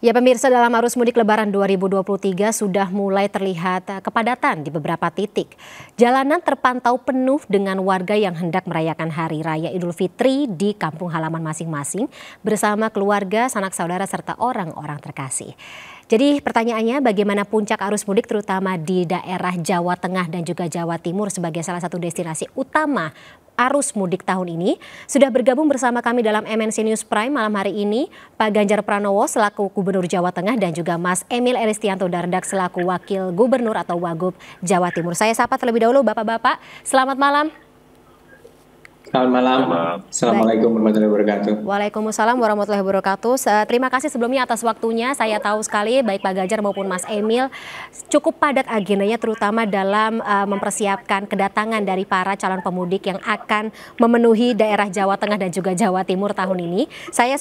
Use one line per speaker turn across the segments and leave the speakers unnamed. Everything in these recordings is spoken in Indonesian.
Ya pemirsa, dalam arus mudik Lebaran 2023 sudah mulai terlihat kepadatan di beberapa titik. Jalanan terpantau penuh dengan warga yang hendak merayakan Hari Raya Idul Fitri di kampung halaman masing-masing bersama keluarga, sanak saudara serta orang-orang terkasih. Jadi pertanyaannya, bagaimana puncak arus mudik terutama di daerah Jawa Tengah dan juga Jawa Timur sebagai salah satu destinasi utama arus mudik tahun ini? Sudah bergabung bersama kami dalam MNC News Prime malam hari ini Pak Ganjar Pranowo selaku Gubernur Jawa Tengah dan juga Mas Emil Elistianto Dardak selaku Wakil Gubernur atau Wagub Jawa Timur. Saya sapa terlebih dahulu Bapak-Bapak. Selamat malam.
Selamat malam. Assalamualaikum warahmatullahi wabarakatuh.
Waalaikumsalam warahmatullahi wabarakatuh. Terima kasih sebelumnya atas waktunya. Saya tahu sekali baik Pak Ganjar maupun Mas Emil cukup padat agendanya terutama dalam mempersiapkan kedatangan dari para calon pemudik yang akan memenuhi daerah Jawa Tengah dan juga Jawa Timur tahun ini. Saya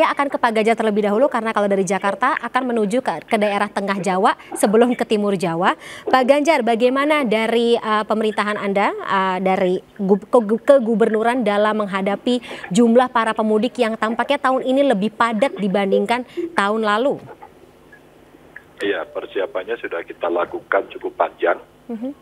akan ke Pak Ganjar terlebih dahulu karena kalau dari Jakarta akan menuju ke daerah Tengah Jawa sebelum ke Timur Jawa. Pak Ganjar, bagaimana dari pemerintahan Anda dari kegubernuran dalam menghadapi jumlah para pemudik yang tampaknya tahun ini lebih padat dibandingkan tahun lalu?
Iya, persiapannya sudah kita lakukan cukup panjang,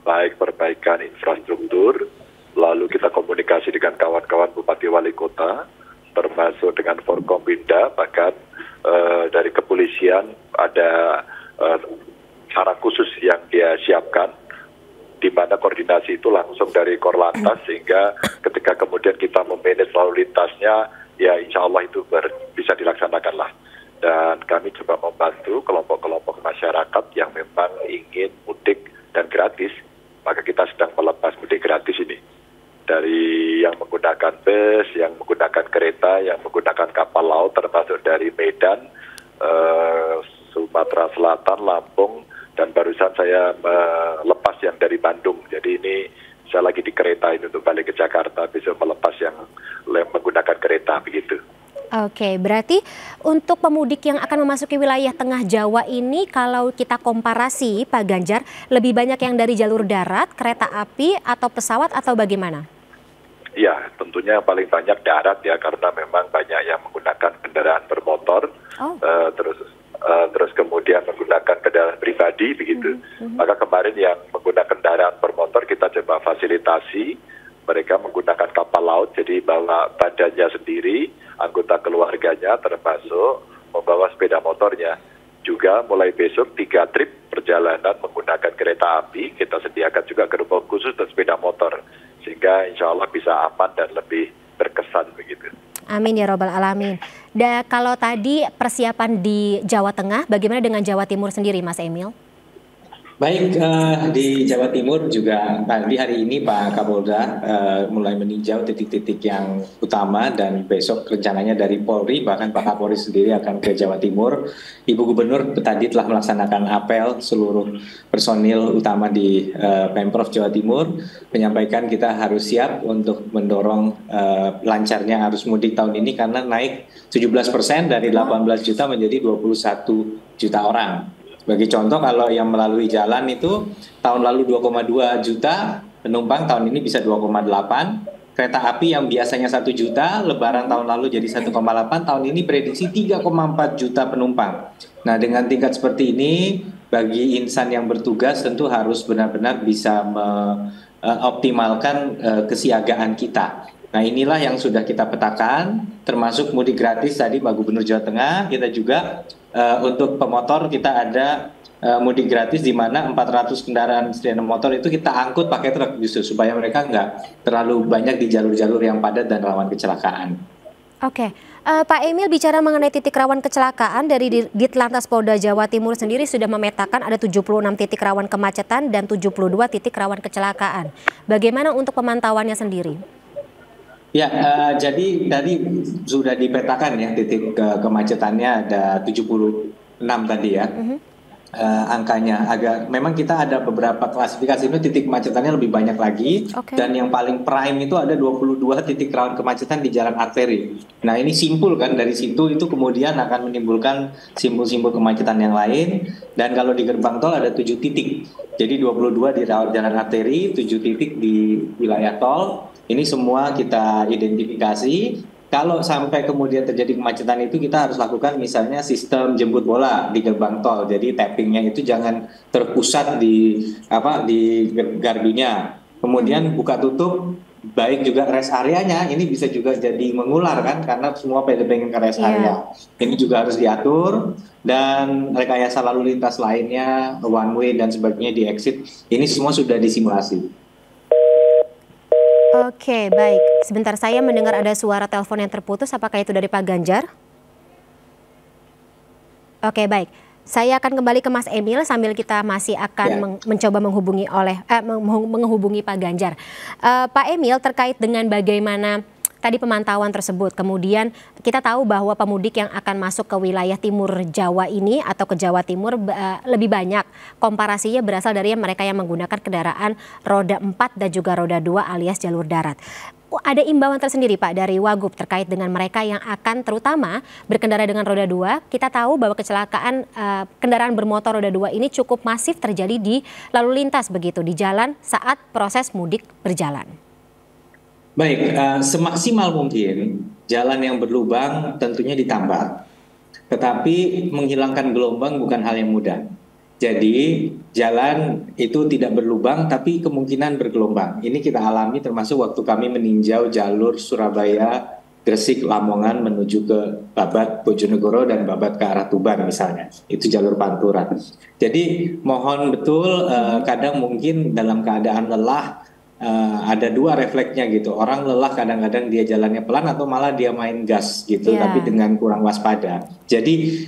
baik perbaikan infrastruktur, lalu kita komunikasi dengan kawan-kawan Bupati Wali Kota, termasuk dengan Forkompinda, bahkan dari kepolisian ada cara khusus yang dia siapkan, di mana koordinasi itu langsung dari Korlantas, sehingga ketika kemudian kita memanage lalu lintasnya, ya insya Allah itu bisa dilaksanakan lah. Dan kami coba membantu kelompok-kelompok masyarakat yang memang ingin mudik dan gratis, maka kita sedang melepas mudik gratis ini. Dari yang menggunakan bus, yang menggunakan kereta, yang menggunakan kapal laut, termasuk dari Medan, Sumatera Selatan, Lampung, dan barusan saya melepas yang dari Bandung. Jadi ini saya lagi di kereta ini untuk balik ke Jakarta, besok melepas yang menggunakan kereta begitu.
Oke, berarti untuk pemudik yang akan memasuki wilayah Tengah Jawa ini kalau kita komparasi Pak Ganjar, lebih banyak yang dari jalur darat, kereta api atau pesawat atau bagaimana?
Ya, tentunya yang paling banyak darat ya, karena memang banyak yang menggunakan kendaraan bermotor, terus kemudian menggunakan kendaraan pribadi begitu. Maka kemarin yang menggunakan kendaraan bermotor kita coba fasilitasi mereka menggunakan kapal laut, jadi bawa badannya sendiri, anggota keluarganya termasuk membawa sepeda motornya. Juga mulai besok 3 trip perjalanan menggunakan kereta api, kita sediakan juga gerbong khusus dan sepeda motor, sehingga insya Allah bisa aman dan lebih berkesan begitu.
Amin ya robbal alamin. Dan kalau tadi persiapan di Jawa Tengah, bagaimana dengan Jawa Timur sendiri Mas Emil?
Baik, di Jawa Timur juga tadi hari ini Pak Kapolda mulai meninjau titik-titik yang utama, dan besok rencananya dari Polri, bahkan Pak Kapolri sendiri akan ke Jawa Timur. Ibu Gubernur tadi telah melaksanakan apel seluruh personil utama di Pemprov Jawa Timur, menyampaikan kita harus siap untuk mendorong lancarnya arus mudik tahun ini karena naik 17% dari 18 juta menjadi 21 juta orang. Sebagai contoh, kalau yang melalui jalan itu tahun lalu 2,2 juta penumpang, tahun ini bisa 2,8. Kereta api yang biasanya 1 juta, lebaran tahun lalu jadi 1,8, tahun ini prediksi 3,4 juta penumpang. Nah, dengan tingkat seperti ini, bagi insan yang bertugas tentu harus benar-benar bisa mengoptimalkan kesiagaan kita. Nah, inilah yang sudah kita petakan, termasuk mudik gratis tadi Pak Gubernur Jawa Tengah. Kita juga untuk pemotor kita ada mudik gratis, di mana 400 kendaraan sepeda motor itu kita angkut pakai truk justru supaya mereka nggak terlalu banyak di jalur-jalur yang padat dan rawan kecelakaan.
Oke, Pak Emil, bicara mengenai titik rawan kecelakaan, dari Ditlantas Polda Jawa Timur sendiri sudah memetakan ada 76 titik rawan kemacetan dan 72 titik rawan kecelakaan. Bagaimana untuk pemantauannya sendiri?
Ya, jadi tadi sudah dipetakan ya titik kemacetannya ada 76 tadi ya. Angkanya memang kita ada beberapa klasifikasi, itu titik kemacetannya lebih banyak lagi, dan yang paling prime itu ada 22 titik rawan kemacetan di jalan arteri. Nah, ini simpul kan, dari situ itu kemudian akan menimbulkan simpul-simpul kemacetan yang lain. Dan kalau di gerbang tol ada 7 titik, jadi 22 di jalan arteri, 7 titik di wilayah tol. Ini semua kita identifikasi kalau sampai kemudian terjadi kemacetan itu kita harus lakukan misalnya sistem jemput bola di gerbang tol. Jadi tappingnya itu jangan terpusat di gardunya. Kemudian buka tutup baik juga rest areanya ini bisa juga jadi mengular kan karena semua pada pengen ke rest area. Ini juga harus diatur dan rekayasa lalu lintas lainnya, one way dan sebagainya di exit ini semua sudah disimulasi.
Oke, baik. Sebentar, saya mendengar ada suara telepon yang terputus. Apakah itu dari Pak Ganjar? Oke, baik. Saya akan kembali ke Mas Emil sambil kita masih akan mencoba menghubungi Pak Ganjar. Pak Emil, terkait dengan bagaimana tadi pemantauan tersebut, kemudian kita tahu bahwa pemudik yang akan masuk ke wilayah timur Jawa ini atau ke Jawa Timur lebih banyak komparasinya berasal dari mereka yang menggunakan kendaraan roda 4 dan juga roda 2 alias jalur darat. Ada imbauan tersendiri Pak dari Wagub terkait dengan mereka yang akan terutama berkendara dengan roda 2. Kita tahu bahwa kecelakaan kendaraan bermotor roda 2 ini cukup masif terjadi di lalu lintas begitu di jalan saat proses mudik berjalan.
Baik, semaksimal mungkin jalan yang berlubang tentunya ditambah, tetapi menghilangkan gelombang bukan hal yang mudah. Jadi jalan itu tidak berlubang tapi kemungkinan bergelombang. Ini kita alami termasuk waktu kami meninjau jalur Surabaya, Gresik, Lamongan menuju ke Babat, Bojonegoro dan Babat ke arah Tuban misalnya. Itu jalur Pantura. Jadi mohon betul kadang mungkin dalam keadaan lelah ada dua refleksnya gitu. Orang lelah kadang-kadang dia jalannya pelan atau malah dia main gas gitu, tapi dengan kurang waspada. Jadi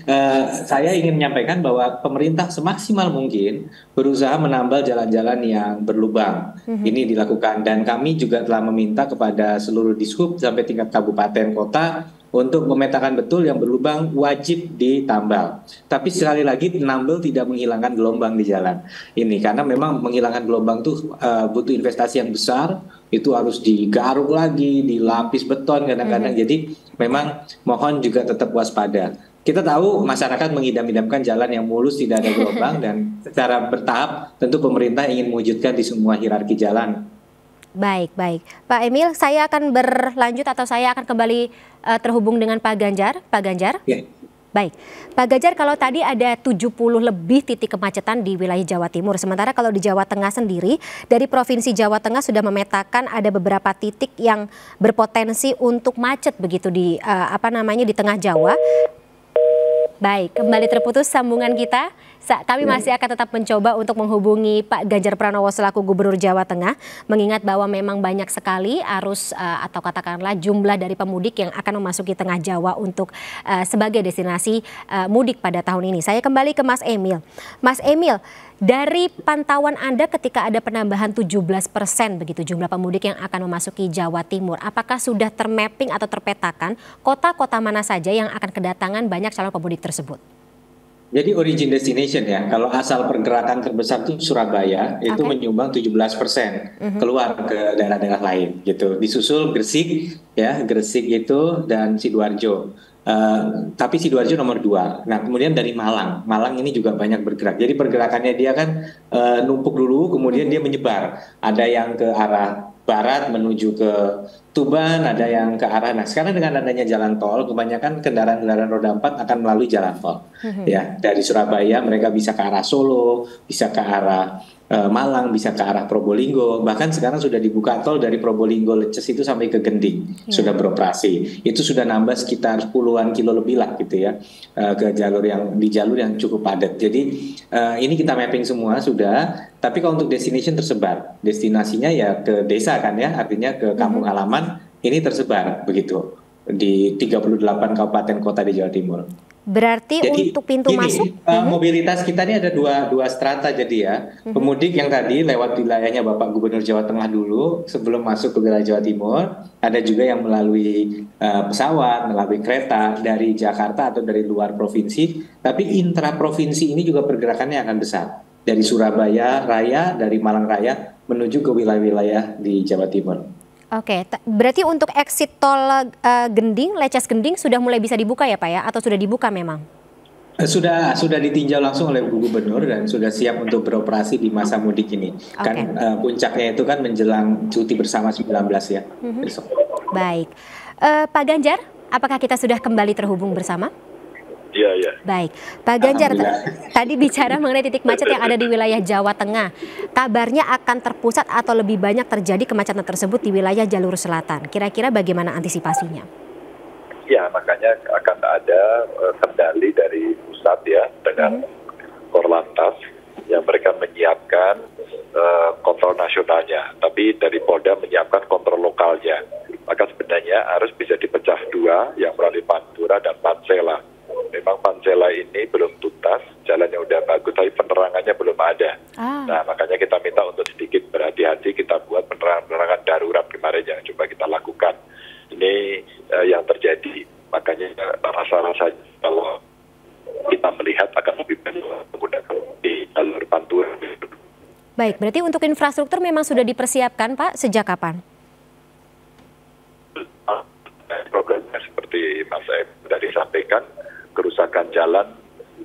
saya ingin menyampaikan bahwa pemerintah semaksimal mungkin berusaha menambal jalan-jalan yang berlubang. Ini dilakukan dan kami juga telah meminta kepada seluruh dishub sampai tingkat kabupaten kota untuk memetakan betul yang berlubang wajib ditambal. Tapi sekali lagi nambal tidak menghilangkan gelombang di jalan ini karena memang menghilangkan gelombang itu butuh investasi yang besar, itu harus digaruk lagi, dilapis beton kadang-kadang. Jadi memang mohon juga tetap waspada. Kita tahu masyarakat mengidam-idamkan jalan yang mulus tidak ada gelombang dan secara bertahap tentu pemerintah ingin mewujudkan di semua hierarki jalan.
Baik, baik. Pak Emil, saya akan berlanjut atau saya akan kembali terhubung dengan Pak Ganjar. Pak Ganjar? Baik. Pak Ganjar, kalau tadi ada 70 lebih titik kemacetan di wilayah Jawa Timur. Sementara kalau di Jawa Tengah sendiri, dari Provinsi Jawa Tengah sudah memetakan ada beberapa titik yang berpotensi untuk macet begitu di di tengah Jawa. Baik, kembali terputus sambungan kita. Kami masih akan tetap mencoba untuk menghubungi Pak Ganjar Pranowo selaku Gubernur Jawa Tengah, mengingat bahwa memang banyak sekali arus atau katakanlah jumlah dari pemudik yang akan memasuki tengah Jawa untuk sebagai destinasi mudik pada tahun ini. Saya kembali ke Mas Emil. Mas Emil, dari pantauan Anda ketika ada penambahan 17% begitu jumlah pemudik yang akan memasuki Jawa Timur, apakah sudah termapping atau terpetakan kota-kota mana saja yang akan kedatangan banyak calon pemudik tersebut?
Jadi origin destination ya, kalau asal pergerakan terbesar itu Surabaya, itu menyumbang 17% keluar ke daerah-daerah lain gitu. Disusul Gresik ya, Gresik itu dan Sidoarjo. Tapi Sidoarjo nomor 2. Nah kemudian dari Malang, Malang ini juga banyak bergerak. Jadi pergerakannya dia kan numpuk dulu, kemudian dia menyebar. Ada yang ke arah barat menuju ke Tuban, ada yang ke arah. Nah sekarang dengan adanya jalan tol, kebanyakan kendaraan-kendaraan roda 4 akan melalui jalan tol. Ya dari Surabaya mereka bisa ke arah Solo, bisa ke arah Malang, bisa ke arah Probolinggo. Bahkan sekarang sudah dibuka tol dari Probolinggo Leces itu sampai ke Gending sudah beroperasi. Itu sudah nambah sekitar puluhan kilo lebih lah gitu ya ke jalur yang cukup padat. Jadi ini kita mapping semua sudah. Tapi kalau untuk destination tersebar, destinasinya ya ke desa kan ya, artinya ke kampung halaman ini tersebar begitu di 38 kabupaten kota di Jawa Timur.
Berarti jadi, untuk pintu masuk
mobilitas kita ini ada dua strata jadi ya. Pemudik yang tadi lewat wilayahnya Bapak Gubernur Jawa Tengah dulu sebelum masuk ke wilayah Jawa Timur, ada juga yang melalui pesawat, melalui kereta dari Jakarta atau dari luar provinsi, tapi intra provinsi ini juga pergerakannya akan besar. Dari Surabaya Raya, dari Malang Raya menuju ke wilayah-wilayah di Jawa Timur.
Oke, berarti untuk exit tol Gending, Leces Gending sudah mulai bisa dibuka ya Pak ya? Atau sudah dibuka memang?
Sudah ditinjau langsung oleh Bu Gubernur dan sudah siap untuk beroperasi di masa mudik ini. Kan puncaknya itu kan menjelang cuti bersama 19 ya besok.
Baik. Pak Ganjar, apakah kita sudah kembali terhubung bersama?
Iya, iya.
Baik, Pak Ganjar, tadi bicara mengenai titik macet yang ada di wilayah Jawa Tengah. Kabarnya akan terpusat atau lebih banyak terjadi kemacetan tersebut di wilayah jalur selatan. Kira-kira bagaimana antisipasinya?
Ya, makanya akan ada kendali dari pusat ya, dengan Korlantas, yang mereka menyiapkan kontrol nasionalnya. Tapi dari Polda menyiapkan kontrol lokalnya. Maka sebenarnya harus bisa dipecah dua, yang melalui Pantura dan Pansela. Memang Pansela ini belum tuntas, jalannya udah bagus, tapi penerangannya belum ada. Nah, makanya kita minta untuk sedikit berhati-hati, kita buat penerangan darurat kemarin yang coba kita lakukan. Ini yang terjadi. Makanya rasa-rasa kalau kita melihat akan lebih banyak menggunakan di jalur Pantura.
Baik, berarti untuk infrastruktur memang sudah dipersiapkan, Pak, sejak kapan?
Programnya seperti Mas Em tadi sampaikan, kerusakan jalan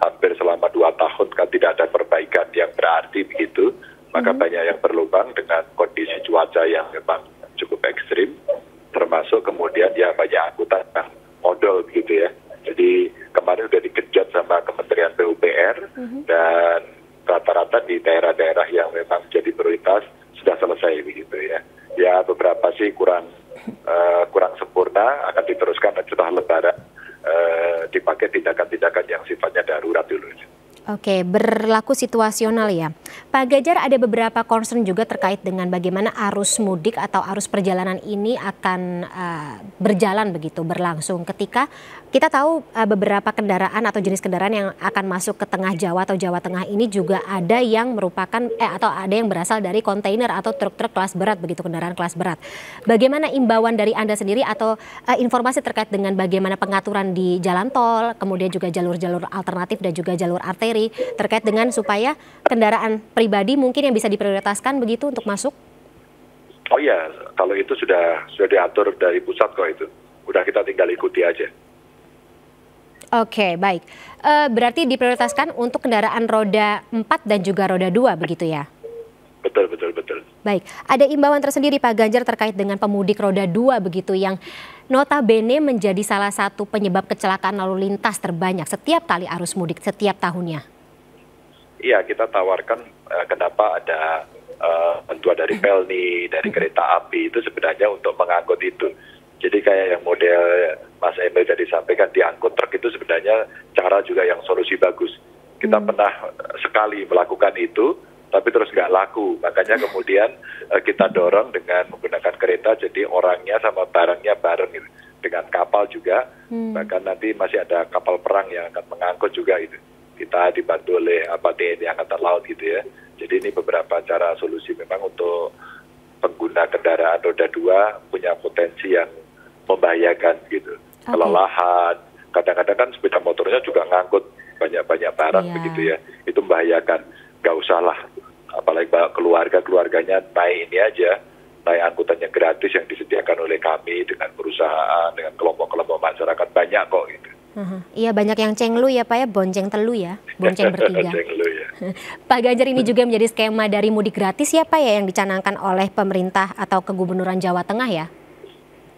hampir selama 2 tahun kan tidak ada perbaikan yang berarti begitu, maka banyak yang berlubang dengan kondisi cuaca yang memang cukup ekstrim, termasuk kemudian ya banyak angkutan yang modal begitu ya. Jadi kemarin sudah dikejut sama Kementerian PUPR dan rata-rata di daerah-daerah yang memang jadi prioritas sudah selesai begitu ya. Ya beberapa sih kurang sempurna, akan diteruskan setelah Lebaran, dipakai tindakan-tindakan yang sifatnya darurat dulu.
Oke, berlaku situasional ya. Pak Ganjar, ada beberapa concern juga terkait dengan bagaimana arus mudik atau arus perjalanan ini akan berjalan begitu, berlangsung. Ketika kita tahu beberapa kendaraan atau jenis kendaraan yang akan masuk ke tengah Jawa atau Jawa Tengah ini juga ada yang merupakan atau ada yang berasal dari kontainer atau truk-truk kelas berat begitu, kendaraan kelas berat. Bagaimana imbauan dari Anda sendiri atau informasi terkait dengan bagaimana pengaturan di jalan tol, kemudian juga jalur-jalur alternatif dan juga jalur arteri terkait dengan supaya kendaraan pribadi mungkin yang bisa diprioritaskan begitu untuk masuk?
Oh iya, kalau itu sudah diatur dari pusat kok itu. Udah kita tinggal ikuti aja.
Oke, baik. Berarti diprioritaskan untuk kendaraan roda 4 dan juga roda 2 begitu ya?
Betul.
Baik, ada imbauan tersendiri Pak Ganjar terkait dengan pemudik roda 2 begitu yang notabene menjadi salah satu penyebab kecelakaan lalu lintas terbanyak setiap kali arus mudik setiap tahunnya.
Iya, kita tawarkan kenapa ada bantuan dari Pelni, dari kereta api itu sebenarnya untuk mengangkut itu. Jadi kayak yang model Mas Emil tadi sampaikan, diangkut truk itu sebenarnya cara juga yang solusi bagus. Kita pernah sekali melakukan itu, tapi terus nggak laku. Makanya kemudian kita dorong dengan menggunakan kereta, jadi orangnya sama barangnya bareng gitu. Dengan kapal juga, bahkan nanti masih ada kapal perang yang akan mengangkut juga itu. Kita dibantu oleh TNI Angkatan Laut gitu ya. Jadi ini beberapa cara solusi memang untuk pengguna kendaraan roda 2 punya potensi yang membahayakan gitu. Kelelahan, kadang-kadang kan sepeda motornya juga ngangkut banyak-banyak barang begitu ya. Itu membahayakan. Nggak usah lah, apalagi keluarganya naik ini aja, naik angkutannya gratis yang disediakan oleh kami dengan perusahaan, dengan kelompok-kelompok masyarakat, banyak kok gitu.
Iya, banyak yang cenglu ya Pak ya, bonceng telu ya, bonceng bertiga.
Cenglu, ya.
Pak Ganjar, ini juga menjadi skema dari mudik gratis ya Pak ya yang dicanangkan oleh pemerintah atau kegubernuran Jawa Tengah ya?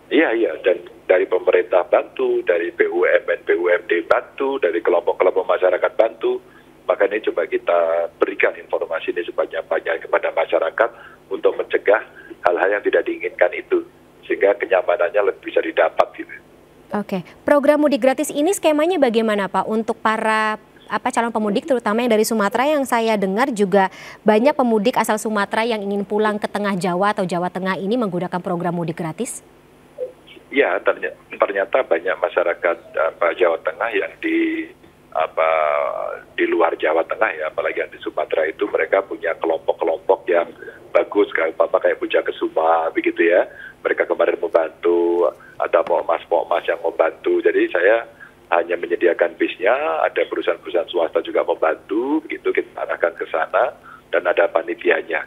Iya,
dan dari pemerintah bantu, dari BUMN, BUMD bantu, dari kelompok-kelompok masyarakat bantu. Maka ini coba kita berikan informasi ini sebanyak-banyak kepada masyarakat untuk mencegah hal-hal yang tidak diinginkan itu, sehingga kenyamanannya lebih bisa didapat gitu.
Oke, program mudik gratis ini skemanya bagaimana Pak untuk para calon pemudik terutama yang dari Sumatera? Yang saya dengar juga banyak pemudik asal Sumatera yang ingin pulang ke tengah Jawa atau Jawa Tengah ini menggunakan program mudik gratis.
Ya, ternyata banyak masyarakat Jawa Tengah yang di luar Jawa Tengah ya, apalagi yang di Sumatera itu mereka punya kelompok-kelompok yang bagus, kayak Puja Kesuma begitu ya. Mereka kemarin membantu, ada pokmas yang membantu. Jadi saya hanya menyediakan bisnya, ada perusahaan-perusahaan swasta juga membantu, begitu kita arahkan ke sana, dan ada panitianya.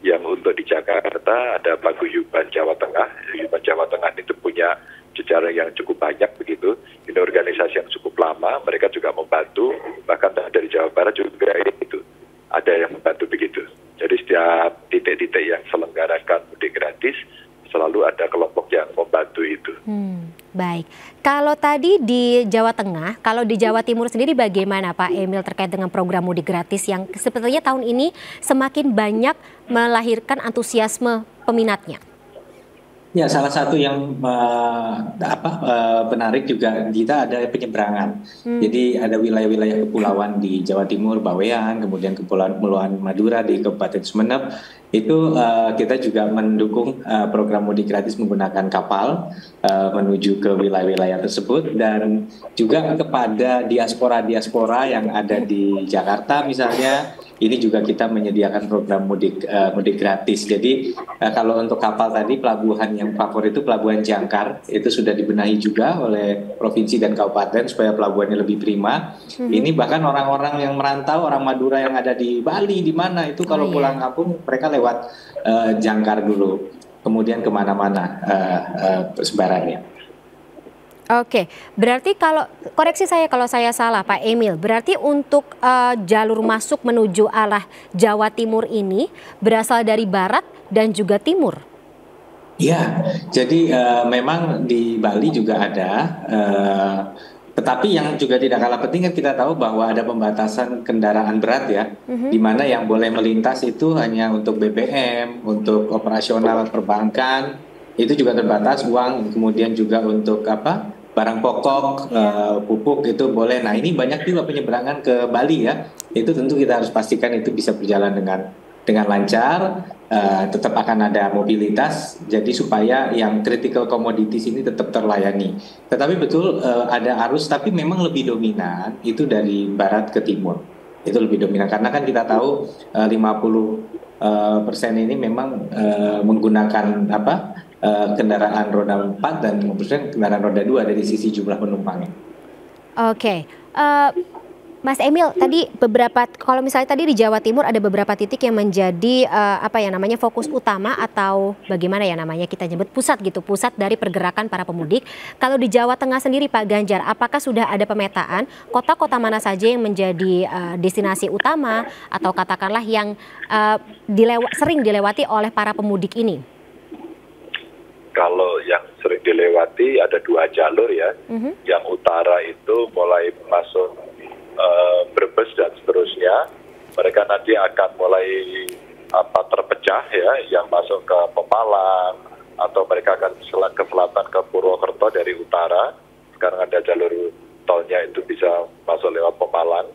Yang untuk di Jakarta ada Paguyuban Jawa Tengah. Paguyuban Jawa Tengah itu punya jejaring yang cukup banyak begitu. Ini organisasi yang cukup lama, mereka juga membantu, bahkan dari Jawa Barat juga itu ada yang membantu begitu. Jadi setiap titik-titik yang selenggarakan mudik gratis selalu ada kelompok yang membantu
Baik. Kalau tadi di Jawa Tengah, kalau di Jawa Timur sendiri bagaimana Pak Emil terkait dengan program mudik gratis yang sepertinya tahun ini semakin banyak melahirkan antusiasme peminatnya?
Ya, salah satu yang menarik juga kita ada penyeberangan. Jadi ada wilayah-wilayah kepulauan di Jawa Timur, Bawean, kemudian Kepulauan Madura di Kabupaten Sumeneb. Itu kita juga mendukung program mudik gratis menggunakan kapal menuju ke wilayah-wilayah tersebut, dan juga kepada diaspora yang ada di Jakarta misalnya. Ini juga kita menyediakan program mudik gratis. Jadi kalau untuk kapal tadi, pelabuhan yang favorit itu Pelabuhan Jangkar, itu sudah dibenahi juga oleh provinsi dan kabupaten supaya pelabuhannya lebih prima. Ini bahkan orang-orang yang merantau, orang Madura yang ada di Bali, di mana itu kalau pulang kampung mereka lewat Jangkar dulu, kemudian kemana-mana persebarannya.
Oke, berarti kalau koreksi saya kalau saya salah Pak Emil, berarti untuk jalur masuk menuju arah Jawa Timur ini berasal dari barat dan juga timur.
Iya, jadi memang di Bali juga ada, tetapi yang juga tidak kalah penting kan kita tahu bahwa ada pembatasan kendaraan berat ya, di mana yang boleh melintas itu hanya untuk BBM, untuk operasional perbankan, itu juga terbatas, uang, kemudian juga untuk barang pokok, pupuk itu boleh. Nah, ini banyak juga penyeberangan ke Bali ya. Itu tentu kita harus pastikan itu bisa berjalan dengan lancar, tetap akan ada mobilitas, jadi supaya yang critical commodities ini tetap terlayani. Tetapi betul ada arus, tapi memang lebih dominan itu dari barat ke timur. Itu lebih dominan karena kan kita tahu 50% ini memang menggunakan kendaraan roda 4 dan 50% kendaraan roda 2 dari sisi jumlah penumpangnya.
Oke. Mas Emil, tadi kalau misalnya tadi di Jawa Timur ada beberapa titik yang menjadi fokus utama atau bagaimana ya namanya kita nyebut pusat dari pergerakan para pemudik. Kalau di Jawa Tengah sendiri Pak Ganjar, apakah sudah ada pemetaan kota-kota mana saja yang menjadi destinasi utama atau katakanlah yang sering dilewati oleh para pemudik ini?
Kalau yang sering dilewati ada 2 jalur ya. Yang utara itu mulai masuk Brebes dan seterusnya. Mereka nanti akan mulai terpecah ya, yang masuk ke Pemalang atau mereka akan ke selatan ke Purwokerto dari utara. Sekarang ada jalur tolnya itu bisa masuk lewat Pemalang.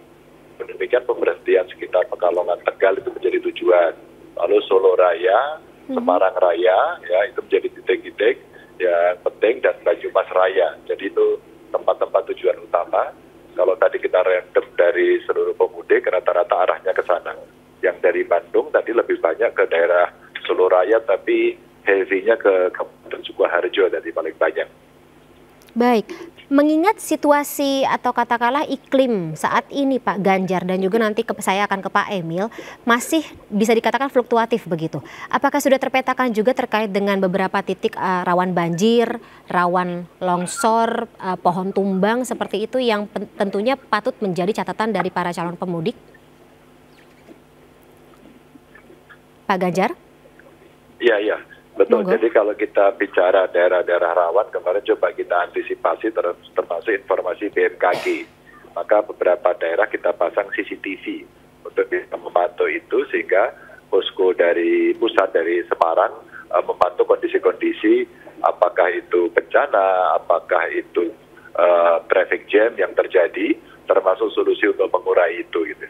Demikian pemberhentian sekitar Pekalongan, Tegal itu menjadi tujuan. Lalu Solo Raya, Semarang Raya, ya itu menjadi titik-titik yang penting, dan Banyumas Raya. Jadi itu tempat-tempat tujuan utama. Kalau tadi kita random dari seluruh pemudik, rata-rata arahnya ke sana. Yang dari Bandung tadi lebih banyak ke daerah Solo Raya, tapi heavy-nya ke Kabupaten Sukoharjo tadi paling banyak.
Baik, mengingat situasi atau katakanlah iklim saat ini Pak Ganjar dan juga nanti saya akan ke Pak Emil masih bisa dikatakan fluktuatif begitu. Apakah sudah terpetakan juga terkait dengan beberapa titik rawan banjir, rawan longsor, pohon tumbang seperti itu yang tentunya patut menjadi catatan dari para calon pemudik? Pak Ganjar?
Iya. Betul, jadi kalau kita bicara daerah-daerah rawan, kemarin coba kita antisipasi termasuk informasi BMKG. Maka beberapa daerah kita pasang CCTV untuk bisa memantau itu, sehingga posko dari pusat dari Semarang memantau kondisi-kondisi, apakah itu bencana, apakah itu traffic jam yang terjadi, termasuk solusi untuk mengurai itu gitu.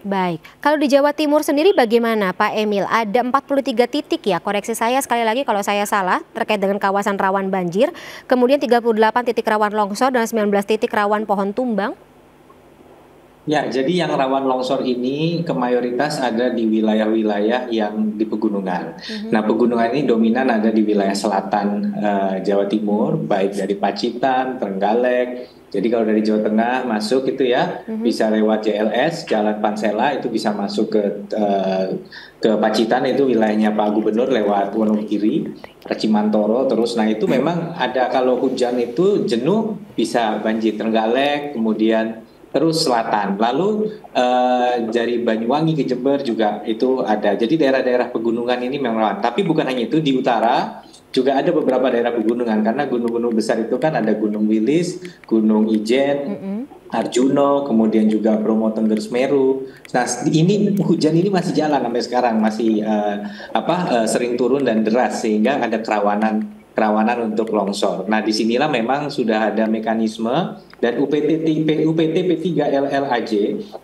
Baik, kalau di Jawa Timur sendiri bagaimana Pak Emil? Ada 43 titik ya, koreksi saya sekali lagi kalau saya salah terkait dengan kawasan rawan banjir, kemudian 38 titik rawan longsor dan 19 titik rawan pohon tumbang.
Ya, jadi yang rawan longsor ini mayoritas ada di wilayah-wilayah yang di pegunungan. Nah, pegunungan ini dominan ada di wilayah selatan Jawa Timur, baik dari Pacitan, Trenggalek. Jadi kalau dari Jawa Tengah masuk itu ya bisa lewat JLS, Jalan Pansela itu bisa masuk ke Pacitan, itu wilayahnya Pak Gubernur lewat Wonogiri, Cimantoro terus. Nah itu memang ada, kalau hujan itu jenuh bisa banjir Trenggalek, kemudian terus selatan. Lalu dari Banyuwangi ke Jember juga itu ada. Jadi daerah-daerah pegunungan ini memang rawan. Tapi bukan hanya itu, di utara juga ada beberapa daerah pegunungan, karena gunung-gunung besar itu kan ada Gunung Wilis, Gunung Ijen, Arjuno, kemudian juga Bromo, Tengger, Semeru. Nah, ini hujan ini masih jalan sampai sekarang, masih sering turun dan deras, sehingga ada kerawanan untuk longsor. Nah, disinilah memang sudah ada mekanisme, dan UPT P3LLAJ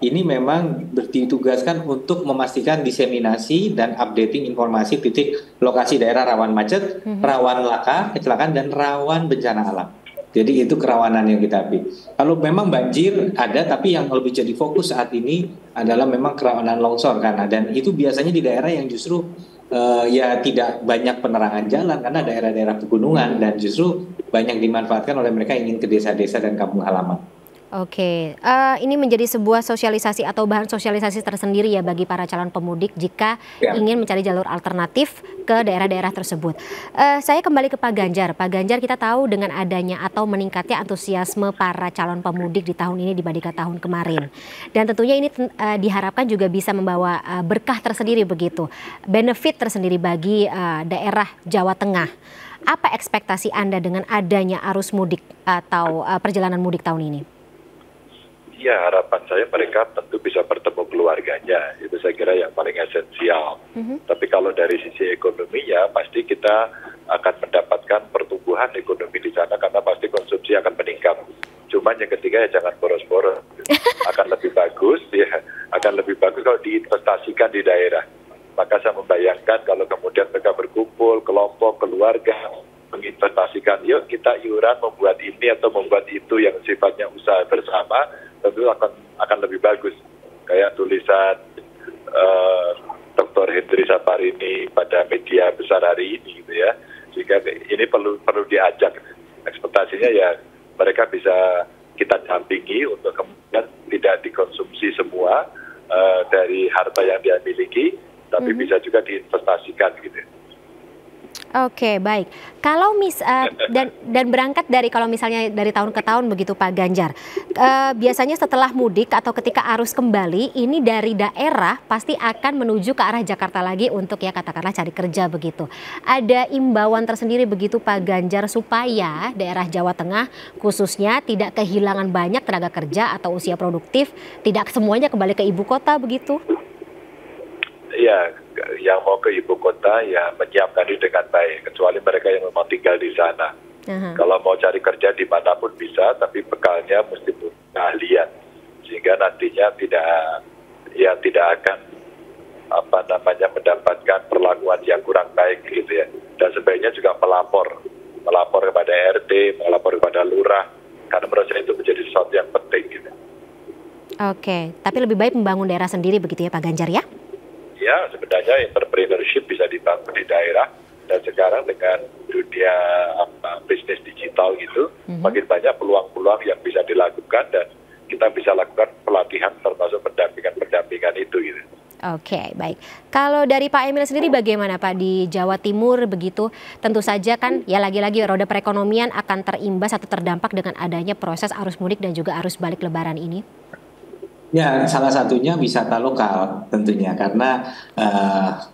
ini memang ditugaskan untuk memastikan diseminasi dan updating informasi titik lokasi daerah rawan macet, rawan laka, kecelakaan, dan rawan bencana alam. Jadi itu kerawanan yang kita ambil. Kalau memang banjir ada, tapi yang lebih jadi fokus saat ini adalah memang kerawanan longsor, karena dan itu biasanya di daerah yang justru ya tidak banyak penerangan jalan, karena daerah-daerah pegunungan, dan justru banyak dimanfaatkan oleh mereka yang ingin ke desa-desa dan kampung halaman.
Oke, ini menjadi sebuah sosialisasi atau bahan sosialisasi tersendiri ya bagi para calon pemudik jika ingin mencari jalur alternatif ke daerah-daerah tersebut. Saya kembali ke Pak Ganjar. Pak Ganjar, kita tahu dengan adanya atau meningkatnya antusiasme para calon pemudik di tahun ini dibandingkan tahun kemarin. Dan tentunya ini diharapkan juga bisa membawa berkah tersendiri begitu, benefit tersendiri bagi daerah Jawa Tengah. Apa ekspektasi Anda dengan adanya arus mudik atau perjalanan mudik tahun ini?
Ya, harapan saya mereka tentu bisa bertemu keluarganya, itu saya kira yang paling esensial. Tapi kalau dari sisi ekonominya, pasti kita akan mendapatkan pertumbuhan ekonomi di sana, karena pasti konsumsi akan meningkat. Cuman yang ketiga ya jangan boros-boros. Akan lebih bagus, ya, akan lebih bagus kalau diinvestasikan di daerah. Maka saya membayangkan kalau kemudian mereka berkumpul, kelompok, keluarga, menginvestasikan, yuk kita iuran membuat ini atau membuat itu yang sifatnya usaha bersama, tentu akan lebih bagus. Kayak tulisan Dr. Hendri Saparini pada media besar hari ini gitu ya. Sehingga ini perlu diajak. Ekspektasinya ya mereka bisa kita dampingi untuk kemudian tidak dikonsumsi semua dari harta yang dia miliki, tapi bisa juga diinvestasikan gitu.
Oke, baik. Kalau dan berangkat dari kalau misalnya dari tahun ke tahun begitu Pak Ganjar, biasanya setelah mudik atau ketika arus kembali ini dari daerah pasti akan menuju ke arah Jakarta lagi untuk ya katakanlah cari kerja begitu. Ada imbauan tersendiri begitu Pak Ganjar supaya daerah Jawa Tengah khususnya tidak kehilangan banyak tenaga kerja atau usia produktif, tidak semuanya kembali ke ibu kota begitu?
Ya, yang mau ke ibu kota ya menyiapkan diri dengan baik, kecuali mereka yang memang tinggal di sana. Kalau mau cari kerja dimanapun bisa, tapi bekalnya mesti punya keahlian, sehingga nantinya tidak akan mendapatkan perlakuan yang kurang baik gitu ya. Dan sebaiknya juga melapor kepada RT, melapor kepada lurah, karena menurut saya itu menjadi sesuatu yang penting gitu.
Oke, tapi lebih baik membangun daerah sendiri begitu ya Pak Ganjar ya?
Ya, sebenarnya entrepreneurship bisa dibangun di daerah, dan sekarang dengan dunia bisnis digital gitu, makin banyak peluang-peluang yang bisa dilakukan, dan kita bisa lakukan pelatihan termasuk pendampingan itu gitu.
Oke, baik. Kalau dari Pak Emil sendiri bagaimana Pak di Jawa Timur begitu? Tentu saja kan ya lagi-lagi roda perekonomian akan terimbas atau terdampak dengan adanya proses arus mudik dan juga arus balik Lebaran ini.
Ya, salah satunya wisata lokal tentunya, karena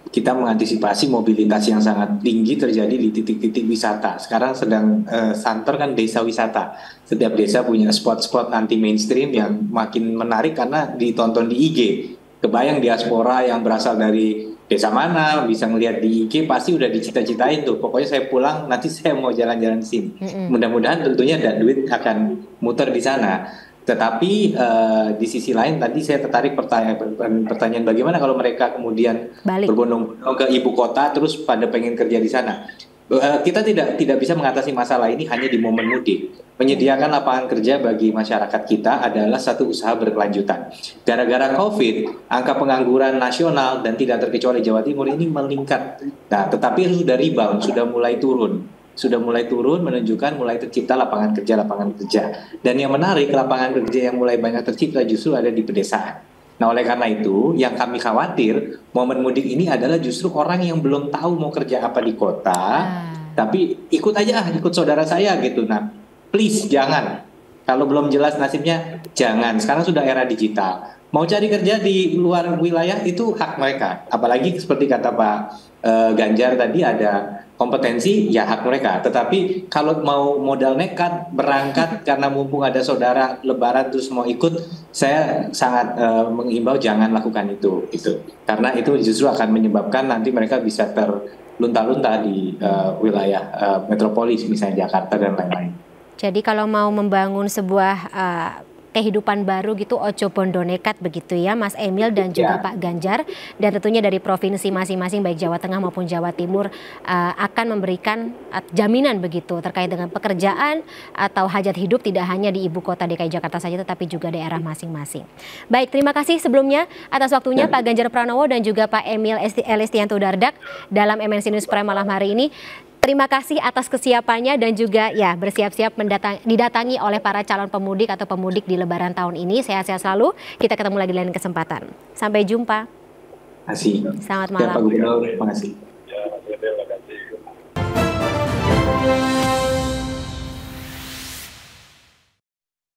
kita mengantisipasi mobilitas yang sangat tinggi terjadi di titik-titik wisata. Sekarang sedang santer kan desa wisata. Setiap desa punya spot-spot anti mainstream yang makin menarik karena ditonton di IG. Kebayang diaspora yang berasal dari desa mana bisa ngelihat di IG pasti udah dicita-citain tuh. Pokoknya saya pulang nanti saya mau jalan-jalan di sini. Mudah-mudahan tentunya ada duit akan muter di sana. Tetapi di sisi lain tadi saya tertarik pertanyaan bagaimana kalau mereka kemudian berbondong-bondong ke ibu kota terus pada pengen kerja di sana. Kita tidak bisa mengatasi masalah ini hanya di momen mudik. Menyediakan lapangan kerja bagi masyarakat kita adalah satu usaha berkelanjutan. Gara-gara COVID, angka pengangguran nasional dan tidak terkecuali Jawa Timur ini meningkat. Nah, tetapi sudah rebound, sudah mulai turun menunjukkan mulai tercipta lapangan kerja. Dan yang menarik, lapangan kerja yang mulai banyak tercipta justru ada di pedesaan. Nah, oleh karena itu yang kami khawatir momen mudik ini adalah justru orang yang belum tahu mau kerja apa di kota, tapi ikut saudara saya gitu. Nah, please jangan. Kalau belum jelas nasibnya jangan. Sekarang sudah era digital. Mau cari kerja di luar wilayah itu hak mereka. Apalagi seperti kata Pak Ganjar tadi ada kompetensi ya hak mereka. Tetapi kalau mau modal nekat berangkat karena mumpung ada saudara Lebaran terus mau ikut, saya sangat mengimbau jangan lakukan itu. Karena itu justru akan menyebabkan nanti mereka bisa terlunta-lunta di wilayah metropolis misalnya Jakarta dan lain-lain.
Jadi kalau mau membangun sebuah kehidupan baru gitu, ojo bondo nekat begitu ya Mas Emil dan juga Pak Ganjar, dan tentunya dari provinsi masing-masing baik Jawa Tengah maupun Jawa Timur akan memberikan jaminan begitu terkait dengan pekerjaan atau hajat hidup tidak hanya di ibu kota DKI Jakarta saja tetapi juga daerah masing-masing. Baik, terima kasih sebelumnya atas waktunya Pak Ganjar Pranowo dan juga Pak Emil Elistianto Dardak dalam MNC News Prime malam hari ini. Terima kasih atas kesiapannya dan juga ya bersiap-siap didatangi oleh para calon pemudik atau pemudik di Lebaran tahun ini. Sehat-sehat selalu. Kita ketemu lagi di lain kesempatan. Sampai jumpa.
Terima kasih.
Selamat malam.
Pak Gubernur, terima kasih.